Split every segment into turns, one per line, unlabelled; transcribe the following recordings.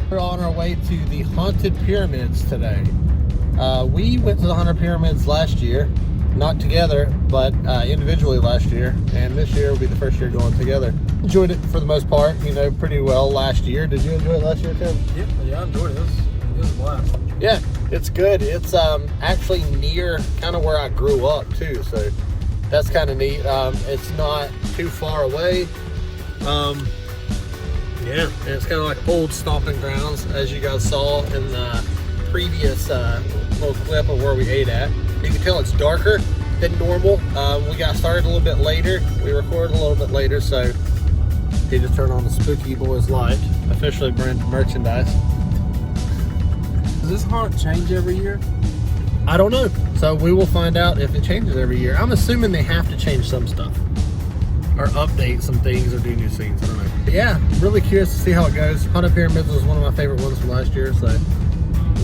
We're on our way to the Haunted Pyramids today. We went to the Haunted Pyramids last year, not together, but individually last year, and this year will be the first year going together. Enjoyed it for the most part, you know, pretty well last year. Did you enjoy it last year, Tim?
Yep, yeah, I enjoyed it. It was a blast.
Yeah, it's good. It's actually near kind of where I grew up too, so that's kind of neat. It's not too far away. Yeah, and it's kind of like old stomping grounds, as you guys saw in the previous little clip of where we ate at. You can tell it's darker than normal. We got started a little bit later. We recorded a little bit later, so he just turned on the Spooky Boys light, officially branded merchandise.
Does this haunt change every year?
I don't know. So we will find out if it changes every year. I'm assuming they have to change some stuff or update some things or do new scenes. I don't know. But yeah, really curious to see how it goes. Haunted Pyramids was one of my favorite ones from last year, so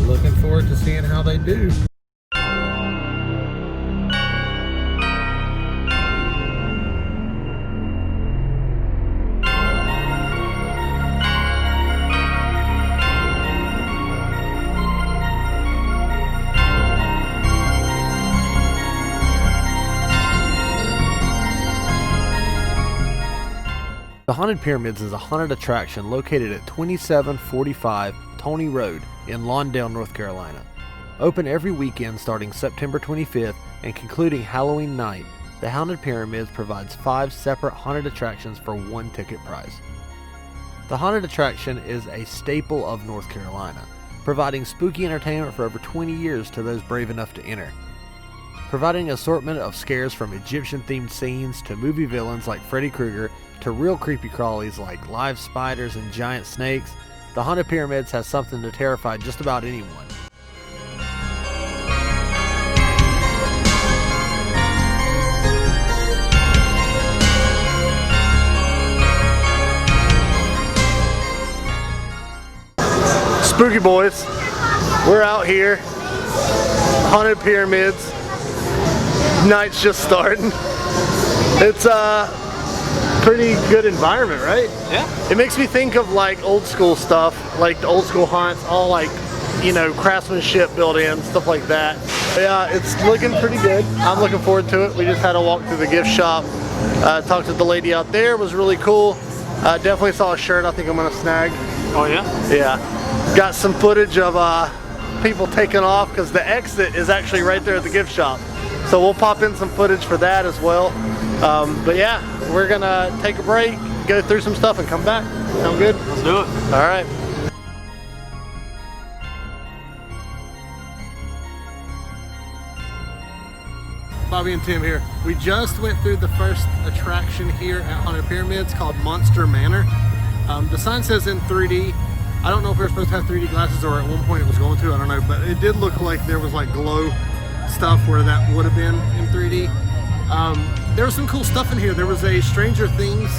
looking forward to seeing how they do. The Haunted Pyramids is a haunted attraction located at 2745 Tony Road in Lawndale, North Carolina. Open every weekend starting September 25th and concluding Halloween night, the Haunted Pyramids provides 5 separate haunted attractions for one ticket price. The haunted attraction is a staple of North Carolina, providing spooky entertainment for over 20 years to those brave enough to enter. Providing an assortment of scares from Egyptian-themed scenes to movie villains like Freddy Krueger to real creepy crawlies like live spiders and giant snakes, the Haunted Pyramids has something to terrify just about anyone. Spooky Boys, we're out here, Haunted Pyramids, night's just starting. It's pretty good environment, right?
Yeah.
It makes me think of like old school stuff, like the old school haunts, all like, you know, craftsmanship built in, stuff like that. But yeah, it's looking pretty good. I'm looking forward to it. We just had a walk through the gift shop. Talked to the lady out there, it was really cool. Definitely saw a shirt I think I'm gonna snag.
Oh yeah?
Yeah. Got some footage of people taking off because the exit is actually right there at the gift shop. So we'll pop in some footage for that as well. But yeah, we're gonna take a break, go through some stuff and come back. Sound good?
Let's do it.
All right. Bobby and Tim here. We just went through the first attraction here at Haunted Pyramids called Monster Manor. The sign says in 3D. I don't know if we're supposed to have 3D glasses or at one point it was going to, I don't know, but it did look like there was like glow stuff where that would have been in 3D. There was some cool stuff in here. There was a Stranger Things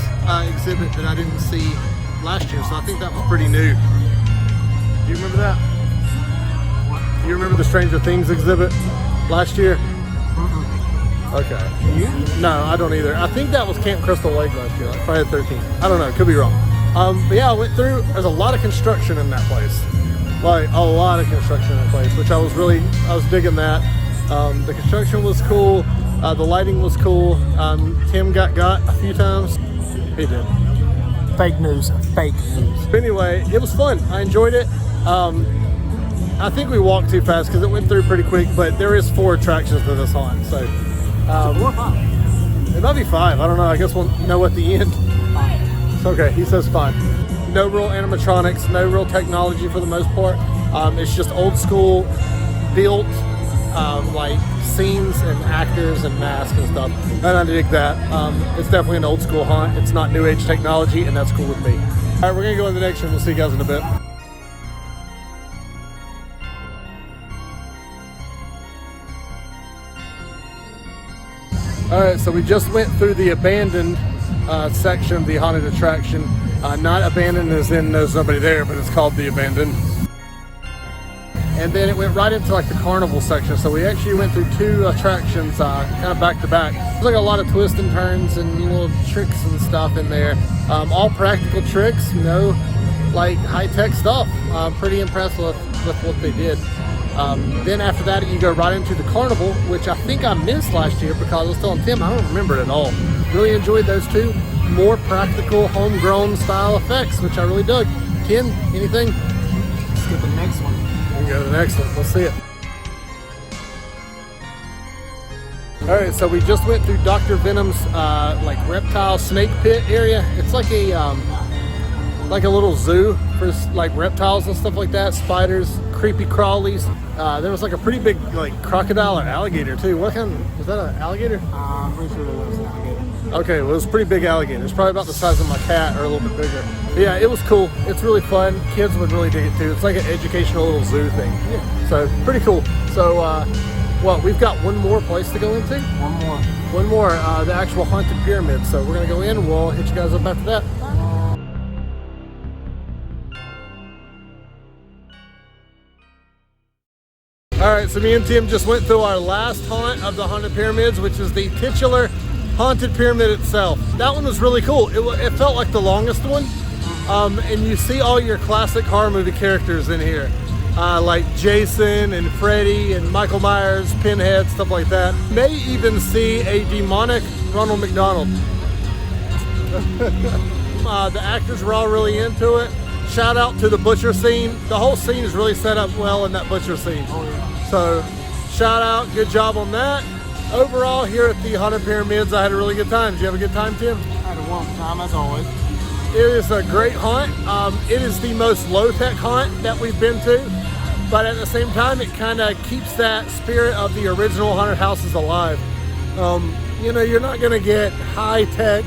exhibit that I didn't see last year, so I think that was pretty new. Do you remember that? What? You remember the Stranger Things exhibit last year? Okay.
You?
No, I don't either. I think that was Camp Crystal Lake last year, like Friday the 13th. I don't know, could be wrong. But yeah, I went through, there's a lot of construction in that place. Like a lot of construction in that place, which I was digging that. The construction was cool. The lighting was cool. Tim got a few times. He did.
Fake news. Fake news.
But anyway, it was fun. I enjoyed it. I think we walked too fast because it went through pretty quick, but there is 4 attractions to this haunt. So,
4 or 5?
It might be 5. I don't know. I guess we'll know at the end.
5.
Okay, he says 5. No real animatronics, no real technology for the most part. It's just old school built like scenes and actors and masks and stuff, and I dig that. It's definitely an old school haunt. It's not new age technology, and that's cool with me. All right, we're gonna go in the next one. We'll see you guys in a bit. All right, so we just went through the abandoned section of the haunted attraction. Not abandoned as in there's nobody there, but it's called the abandoned. And then it went right into like the carnival section. So we actually went through 2 attractions kind of back to back. There's like a lot of twists and turns and little tricks and stuff in there. All practical tricks, no like high-tech stuff. I'm pretty impressed with what they did. Then after that, you go right into the carnival, which I think I missed last year because I was telling Tim I don't remember it at all. Really enjoyed those two. More practical, homegrown style effects, which I really dug. Ken, anything?
Let's get the next one.
We can go to the next one. Let's see it. All right, so we just went through Dr. Venom's like reptile snake pit area. It's like a little zoo for like reptiles and stuff like that. Spiders, creepy crawlies. There was like a pretty big like crocodile or alligator too. What kind? Was that an alligator?
I'm pretty sure that was an alligator.
Okay, well, it was a pretty big alligator. It's probably about the size of my cat or a little bit bigger. But yeah, it was cool. It's really fun. Kids would really dig it too. It's like an educational little zoo thing.
Yeah.
So pretty cool. So well, we've got one more place to go into. One more, the actual haunted pyramid. So we're gonna go in and we'll hit you guys up after that. All right, so me and Tim just went through our last haunt of the haunted pyramids, which is the titular haunted pyramid itself. That one was really cool. It felt like the longest one. And you see all your classic horror movie characters in here. Like Jason and Freddy and Michael Myers, Pinhead, stuff like that. May even see a demonic Ronald McDonald. The actors were all really into it. Shout out to the butcher scene. The whole scene is really set up well in that butcher scene.
Oh yeah.
So shout out, good job on that. Overall, here at the Haunted Pyramids, I had a really good time. Did you have a good time, Tim?
I had a wonderful time as always.
It is a great haunt. It is the most low-tech haunt that we've been to, but at the same time, it kind of keeps that spirit of the original haunted houses alive. You know, you're not gonna get high-tech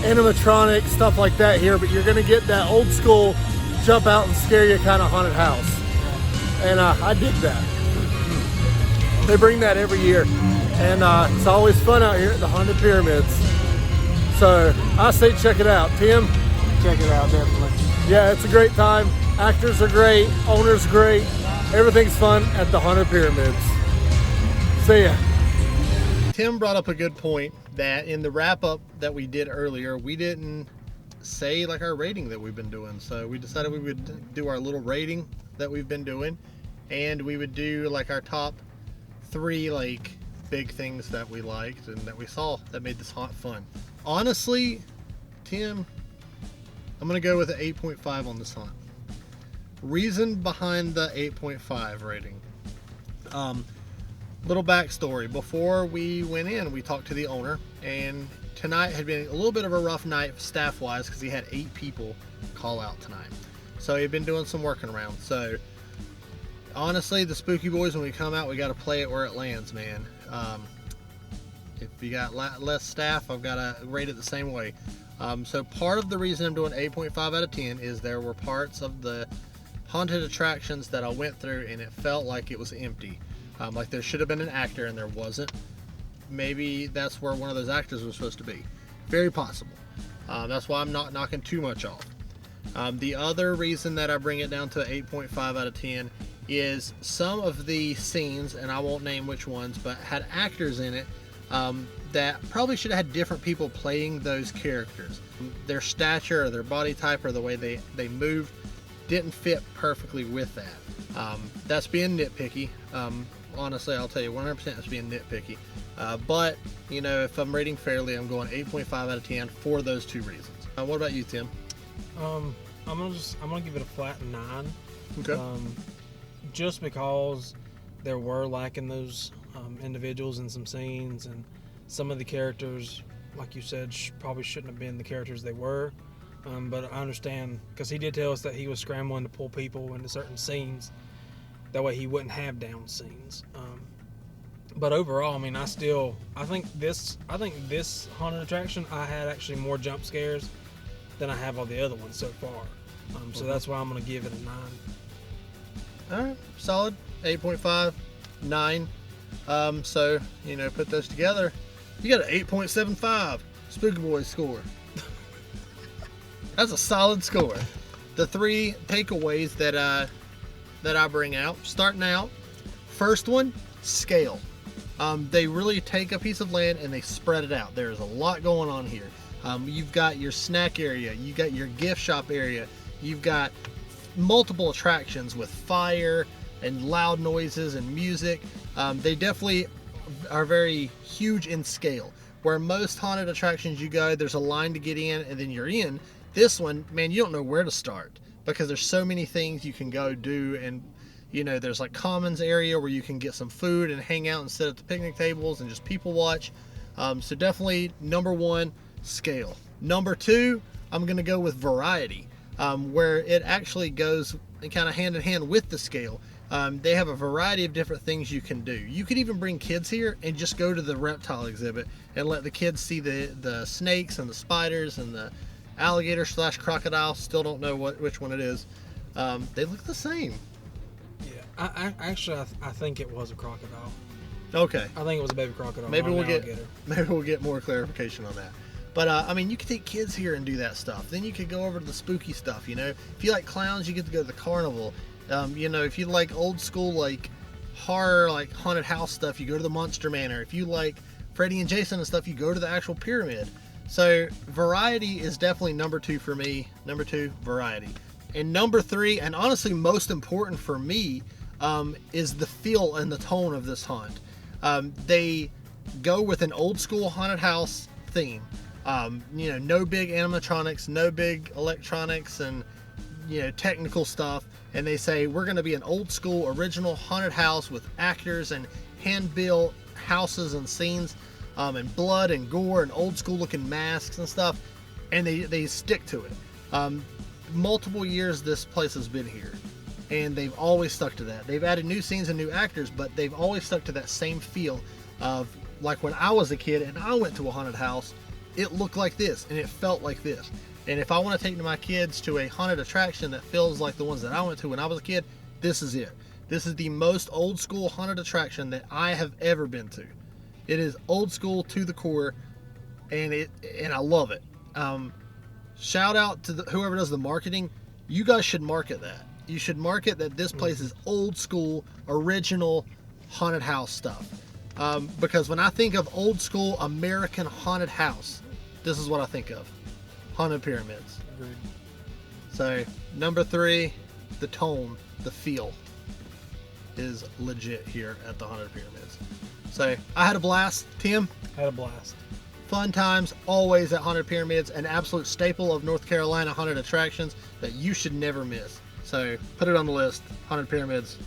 animatronic stuff like that here, but you're gonna get that old school jump out and scare you kind of haunted house. And I dig that. They bring that every year. And it's always fun out here at the Haunted Pyramids. So I say check it out. Tim?
Check it out, definitely.
Yeah, it's a great time. Actors are great. Owner's great. Everything's fun at the Haunted Pyramids. See ya. Tim brought up a good point that in the wrap-up that we did earlier, we didn't say like our rating that we've been doing. So we decided we would do our little rating that we've been doing. And we would do like our top 3 like big things that we liked and that we saw that made this haunt fun. Honestly, Tim, I'm gonna go with an 8.5 on this haunt. Reason behind the 8.5 rating. Little backstory. Before we went in, we talked to the owner, and tonight had been a little bit of a rough night staff-wise because he had 8 people call out tonight. So he'd been doing some working around. So honestly, the Spooky Boys, when we come out, we got to play it where it lands, man. If you got less staff, I've got to rate it the same way. So part of the reason I'm doing 8.5 out of 10 is there were parts of the haunted attractions that I went through and it felt like it was empty. Like there should have been an actor and there wasn't. Maybe that's where one of those actors was supposed to be. Very possible. That's why I'm not knocking too much off. The other reason that I bring it down to 8.5 out of 10 is some of the scenes, and I won't name which ones, but had actors in it that probably should have had different people playing those characters. Their stature or their body type or the way they moved didn't fit perfectly with that. That's being nitpicky. Honestly, I'll tell you 100% that's being nitpicky. But, you know, if I'm rating fairly, I'm going 8.5 out of 10 for those 2 reasons. What about you, Tim?
I'm gonna give it a flat 9.
Okay.
Just because there were lacking those individuals in some scenes, and some of the characters, like you said, probably shouldn't have been the characters they were. But I understand, because he did tell us that he was scrambling to pull people into certain scenes. That way he wouldn't have down scenes. But overall, I mean, I think this haunted attraction, I had actually more jump scares than I have all the other ones so far. So that's why I'm going to give it a 9.
All right, solid. 8.5, 9. So, you know, put those together, you got an 8.75 Spooky Boys score. That's a solid score. The 3 takeaways that I bring out, starting out, first one, scale. They really take a piece of land and they spread it out. There's a lot going on here. You've got your snack area, you got your gift shop area,
You've got multiple attractions with fire and loud noises and music. They definitely are very huge in scale. Where most haunted attractions you go, there's a line to get in and then you're in. This one, man, you don't know where to start because there's so many things you can go do. And you know, there's like commons area where you can get some food and hang out and sit at the picnic tables and just people watch. So definitely number one, scale. Number two, I'm gonna go with variety, where it actually goes kind of hand in hand with the scale. They have a variety of different things you can do. You could even bring kids here and just go to the reptile exhibit and let the kids see the snakes and the spiders and the alligator / crocodile. Still don't know which one it is. They look the same.
Yeah, I think it was a crocodile.
Okay.
I think it was a baby crocodile.
Maybe we'll get more clarification on that. But I mean, you could take kids here and do that stuff. Then you could go over to the spooky stuff. You know, if you like clowns, you get to go to the carnival. You know, if you like old school like horror, like haunted house stuff, you go to the Monster Manor. If you like Freddy and Jason and stuff, you go to the actual pyramid. So variety is definitely number two for me. Number two, variety. And number three, and honestly most important for me, is the feel and the tone of this haunt. They go with an old school haunted house theme. You know, no big animatronics, no big electronics and, you know, technical stuff. And they say, we're going to be an old school original haunted house with actors and hand-built houses and scenes, and blood and gore and old school looking masks and stuff. And they stick to it. Multiple years this place has been here. And they've always stuck to that. They've added new scenes and new actors, but they've always stuck to that same feel of like when I was a kid and I went to a haunted house, it looked like this and it felt like this. And if I want to take my kids to a haunted attraction that feels like the ones that I went to when I was a kid, this is it. This is the most old school haunted attraction that I have ever been to. It is old school to the core, and I love it. Shout out to whoever does the marketing. You guys should market that. You should market that this place is old school, original haunted house stuff. Because when I think of old school American haunted house, this is what I think of. Haunted pyramids.
Agreed.
So number three, the tone, the feel is legit here at the Haunted Pyramids. So I had a blast. Tim?
Had a blast.
Fun times always at Haunted Pyramids, an absolute staple of North Carolina haunted attractions that you should never miss. So put it on the list. Haunted Pyramids,